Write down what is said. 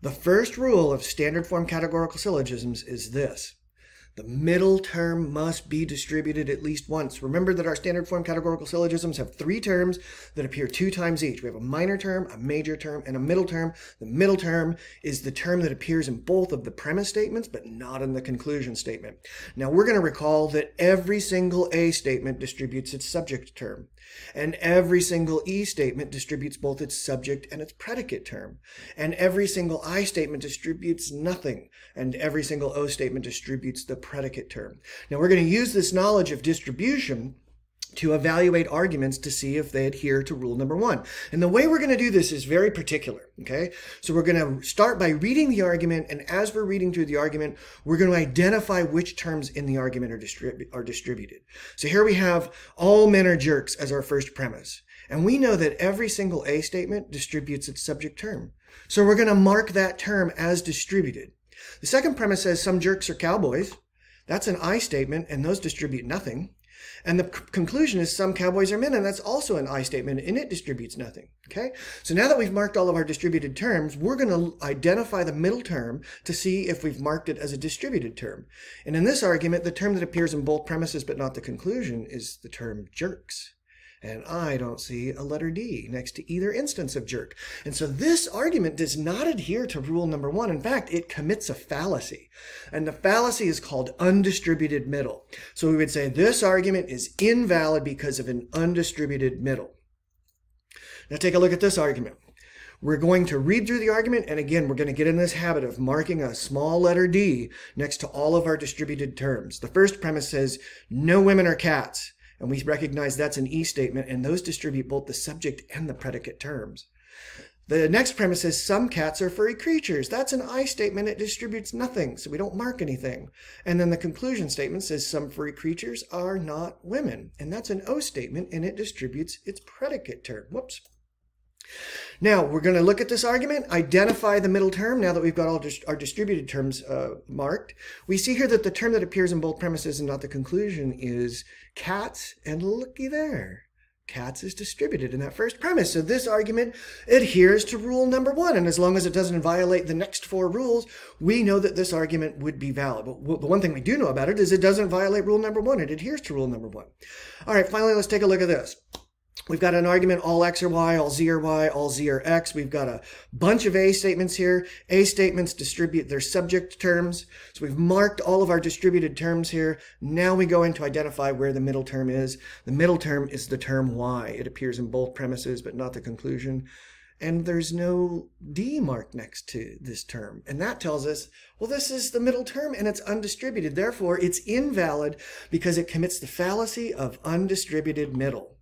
The first rule of standard form categorical syllogisms is this. The middle term must be distributed at least once. Remember that our standard form categorical syllogisms have three terms that appear 2 times each. We have a minor term, a major term, and a middle term. The middle term is the term that appears in both of the premise statements, but not in the conclusion statement. Now, we're going to recall that every single A statement distributes its subject term, and every single E statement distributes both its subject and its predicate term, and every single I statement distributes nothing, and every single O statement distributes the predicate term. Now we're going to use this knowledge of distribution to evaluate arguments to see if they adhere to rule number 1. And the way we're going to do this is very particular, okay? So we're going to start by reading the argument, and as we're reading through the argument, we're going to identify which terms in the argument are distributed. So here we have all men are jerks as our first premise. And we know that every single A statement distributes its subject term. So we're going to mark that term as distributed. The second premise says some jerks are cowboys. That's an I statement, and those distribute nothing. And the conclusion is some cowboys are men, and that's also an I statement, and it distributes nothing. Okay? So now that we've marked all of our distributed terms, we're going to identify the middle term to see if we've marked it as a distributed term. And in this argument, the term that appears in both premises but not the conclusion is the term jerks. And I don't see a letter D next to either instance of jerk. And so this argument does not adhere to rule number 1. In fact, it commits a fallacy. And the fallacy is called undistributed middle. So we would say this argument is invalid because of an undistributed middle. Now take a look at this argument. We're going to read through the argument, and again, we're going to get in this habit of marking a small letter D next to all of our distributed terms. The first premise says, no women are cats. And we recognize that's an E statement, and those distribute both the subject and the predicate terms. The next premise says some cats are furry creatures. That's an I statement. It distributes nothing, so we don't mark anything. And then the conclusion statement says some furry creatures are not women. And that's an O statement, and it distributes its predicate term. Whoops. Now, we're going to look at this argument, identify the middle term. Now that we've got all our distributed terms marked, we see here that the term that appears in both premises and not the conclusion is cats, and looky there. Cats is distributed in that first premise. So this argument adheres to rule number 1, and as long as it doesn't violate the next 4 rules, we know that this argument would be valid. But the one thing we do know about it is it doesn't violate rule number 1. It adheres to rule number 1. All right, finally, let's take a look at this. We've got an argument, all X are Y, all Z are Y, all Z are X. We've got a bunch of A statements here. A statements distribute their subject terms. So we've marked all of our distributed terms here. Now we go in to identify where the middle term is. The middle term is the term Y. It appears in both premises, but not the conclusion. And there's no D marked next to this term. And that tells us, well, this is the middle term and it's undistributed. Therefore, it's invalid because it commits the fallacy of undistributed middle.